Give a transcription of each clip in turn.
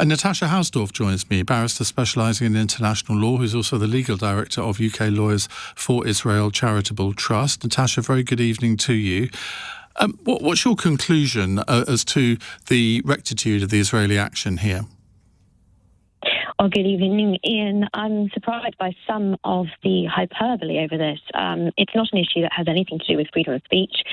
And Natasha Hausdorff joins me, barrister specialising in international law, who's also the legal director of UK Lawyers for Israel Charitable Trust. Natasha, very good evening to you. What's your conclusion as to the rectitude of the Israeli action here? Well, good evening, Ian. I'm surprised by some of the hyperbole over this. It's not an issue that has anything to do with freedom of speech.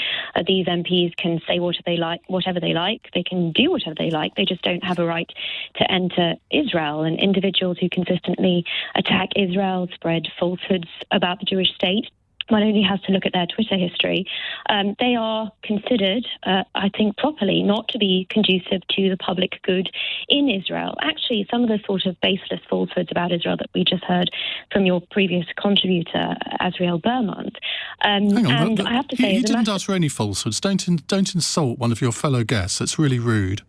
These MPs can say whatever they like. They can do whatever they like. They just don't have a right to enter Israel. And individuals who consistently attack Israel, spread falsehoods about the Jewish state, one only has to look at their Twitter history. They are considered, I think properly, not to be conducive to the public good in Israel. Actually, some of the sort of baseless falsehoods about Israel that we just heard from your previous contributor, Azriel Bermond. Hang on, and I have to say, you didn't utter any falsehoods. Don't insult one of your fellow guests. It's really rude.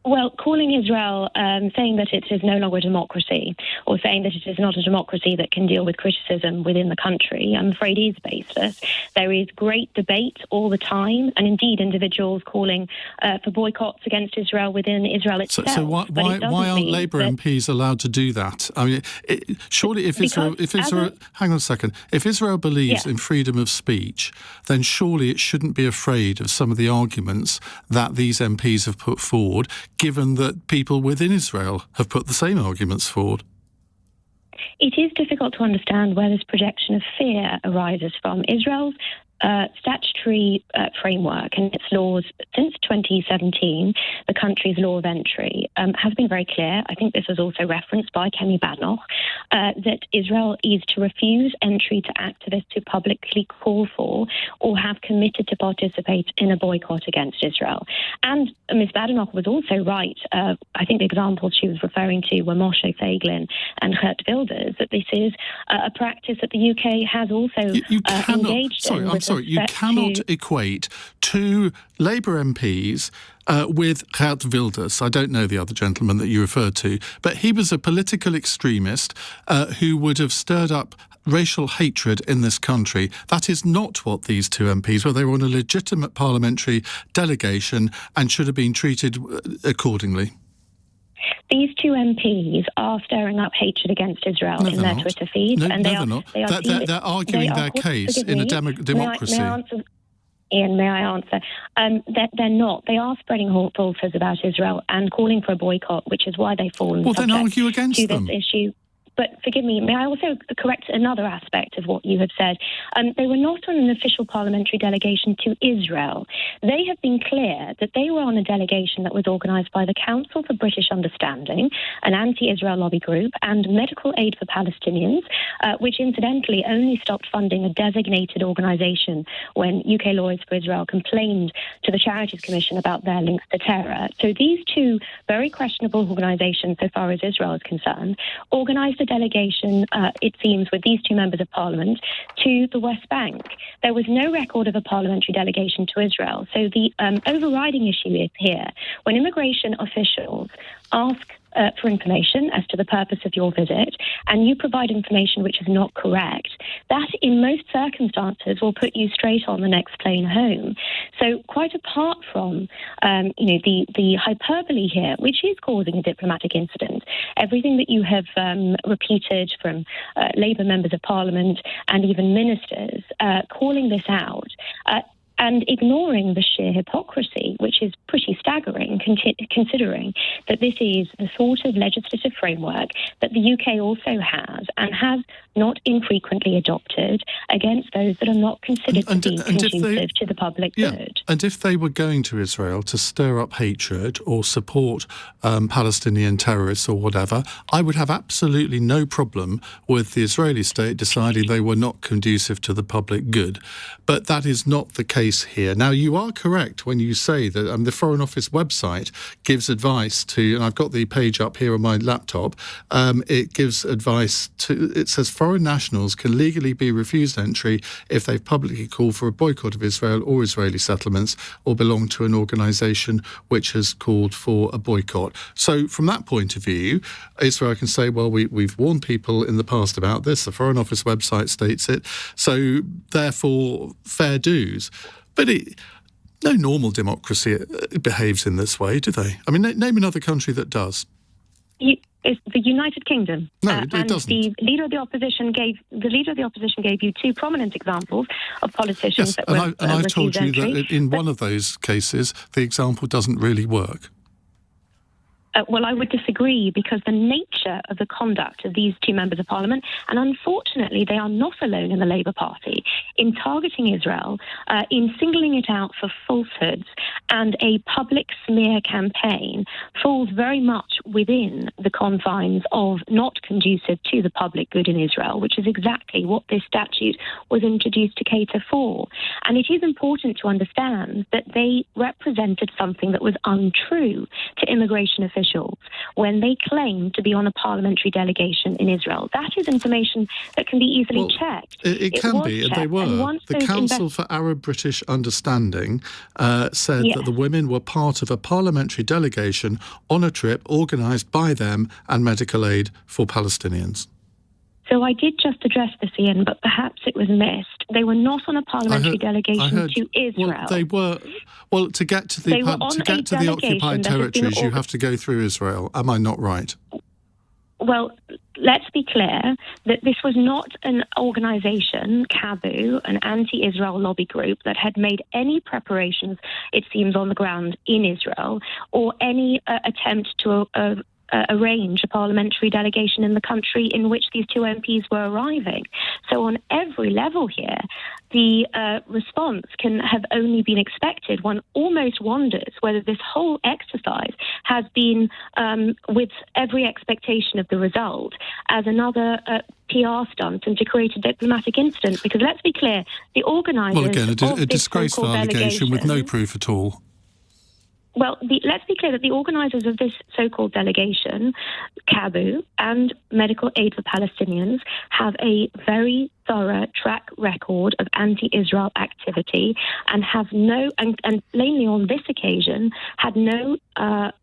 Well, calling Israel, saying that it is no longer a democracy, or saying that it is not a democracy that can deal with criticism within the country, I'm afraid is baseless. There is great debate all the time, and indeed individuals calling for boycotts against Israel within Israel itself. So why aren't Labour MPs allowed to do that? I mean, surely if Israel, hang on a second, if Israel believes in freedom of speech, then surely it shouldn't be afraid of some of the arguments that these MPs have put forward, given that people within Israel have put the same arguments forward. It is difficult to understand where this projection of fear arises from. Israel's statutory framework and its laws since 2017, the country's law of entry, has been very clear. I think this was also referenced by Kemi Badenoch, that Israel is to refuse entry to activists who publicly call for or have committed to participate in a boycott against Israel. And Ms Badenoch was also right. I think the examples she was referring to were Moshe Feiglin and Geert Wilders, that this is a practice that the UK has also engaged in. You cannot equate two Labour MPs with Geert Wilders. I don't know the other gentleman that you referred to, but he was a political extremist who would have stirred up racial hatred in this country. That is not what these two MPs were. They were on a legitimate parliamentary delegation and should have been treated accordingly. These two MPs are stirring up hatred against Israel in their Twitter feeds. They're arguing their case in a democracy. Ian, may I answer? They're not. They are spreading falsehoods about Israel and calling for a boycott, which is why they fall in then argue against to them. This issue. But forgive me, may I also correct another aspect of what you have said? They were not on an official parliamentary delegation to Israel. They have been clear that they were on a delegation that was organised by the Council for British Understanding, an anti-Israel lobby group, and Medical Aid for Palestinians, which incidentally only stopped funding a designated organisation when UK Lawyers for Israel complained to the Charities Commission about their links to terror. So these two very questionable organisations, so far as Israel is concerned, organised a delegation, it seems, with these two members of parliament to the West Bank. There was no record of a parliamentary delegation to Israel. So the overriding issue is here. When immigration officials ask for information as to the purpose of your visit, and you provide information which is not correct, that in most circumstances will put you straight on the next plane home. So quite apart from the hyperbole here, which is causing a diplomatic incident, everything that you have repeated from Labour members of Parliament and even ministers calling this out, and ignoring the sheer hypocrisy, which is pretty staggering, considering that this is the sort of legislative framework that the UK also has and has not infrequently adopted against those that are not considered to be conducive to the public good. And if they were going to Israel to stir up hatred or support Palestinian terrorists or whatever, I would have absolutely no problem with the Israeli state deciding they were not conducive to the public good. But that is not the case here. Now, you are correct when you say that the Foreign Office website gives advice to, and I've got the page up here on my laptop, it gives advice to, it says foreign nationals can legally be refused entry if they've publicly called for a boycott of Israel or Israeli settlements or belong to an organisation which has called for a boycott. So from that point of view, Israel can say, well, we've warned people in the past about this, the Foreign Office website states it, so therefore fair dues. But no normal democracy behaves in this way, do they? I mean, name another country that does. It's the United Kingdom. No, it doesn't. The leader of the opposition gave you two prominent examples of politicians that were and I've told you entry. that in one of those cases, the example doesn't really work. Well, I would disagree, because the nature of the conduct of these two members of parliament, and unfortunately they are not alone in the Labour Party, in targeting Israel, in singling it out for falsehoods and a public smear campaign, falls very much within the confines of not conducive to the public good in Israel, which is exactly what this statute was introduced to cater for. And it is important to understand that they represented something that was untrue to immigration officials when they claimed to be on a parliamentary delegation in Israel. That is information that can be easily checked. It can be, and they were. The Council for Arab-British Understanding said that the women were part of a parliamentary delegation on a trip organised by them and medical aid for Palestinians. So I did just address this, Iain, but perhaps it was missed. They were not on a parliamentary delegation to Israel. Well, they were. Well, to get to the occupied territories, you have to go through Israel. Am I not right? Well, let's be clear that this was not an organisation, CABU, an anti-Israel lobby group, that had made any preparations, it seems, on the ground in Israel, or any attempt to arrange a parliamentary delegation in the country in which these two MPs were arriving. So on every level here, the response can have only been expected. One almost wonders whether this whole exercise has been, with every expectation of the result, as another PR stunt and to create a diplomatic incident. Because let's be clear, the organisers... Well, again, a disgraceful allegation with no proof at all. Well, let's be clear that the organisers of this so-called delegation, CABU, and Medical Aid for Palestinians, have a very thorough track record of anti-Israel activity and have no, and plainly on this occasion, had no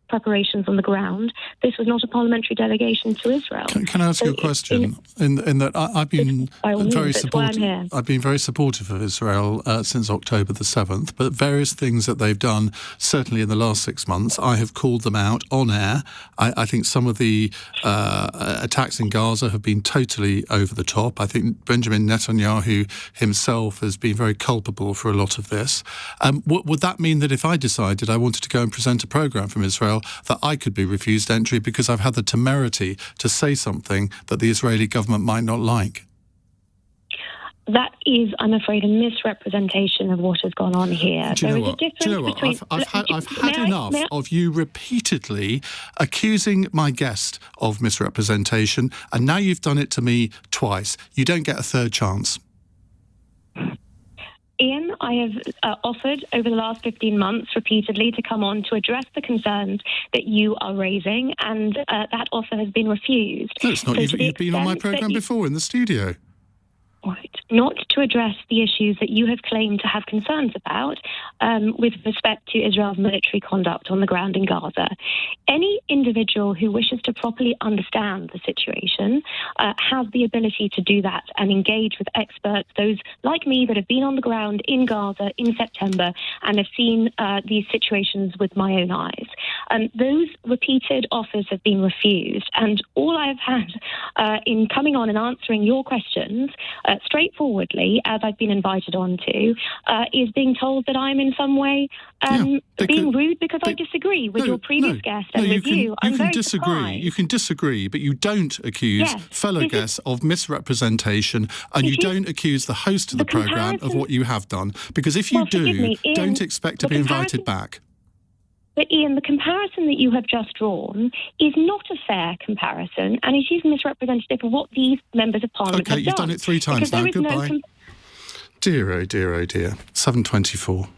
preparations on the ground. This was not a parliamentary delegation to Israel. Can I ask you a question? In that I've been very supportive. I've been very supportive of Israel since October the 7th, but various things that they've done, certainly in the last 6 months, I have called them out on air. I think some of the attacks in Gaza have been totally over the top. I think Benjamin Netanyahu himself has been very culpable for a lot of this. Would that mean that if I decided I wanted to go and present a programme from Israel, that I could be refused entry because I've had the temerity to say something that the Israeli government might not like? That is, I'm afraid, a misrepresentation of what has gone on here. Do you know what? I've had enough of you repeatedly accusing my guest of misrepresentation, and now you've done it to me twice. You don't get a third chance. Iain, I have offered over the last 15 months repeatedly to come on to address the concerns that you are raising, and that offer has been refused. No, it's not. So you've been on my programme before in the studio. Right. Not to address the issues that you have claimed to have concerns about with respect to Israel's military conduct on the ground in Gaza. Any individual who wishes to properly understand the situation has the ability to do that and engage with experts, those like me that have been on the ground in Gaza in September and have seen these situations with my own eyes. Those repeated offers have been refused, and all I have had in coming on and answering your questions straightforwardly, as I've been invited on to, is being told that I'm in some way being rude because I disagree with your previous guest and with you. I'm very surprised. You can disagree, but you don't accuse fellow guests of misrepresentation, and you don't accuse the host of the programme of what you have done. Because if you do, Iain, don't expect to be invited back. But Iain, the comparison that you have just drawn is not a fair comparison, and it is misrepresentative of what these members of Parliament have done. Okay, you've done it 3 times now. Goodbye. Dear, oh dear, oh dear. 7:24.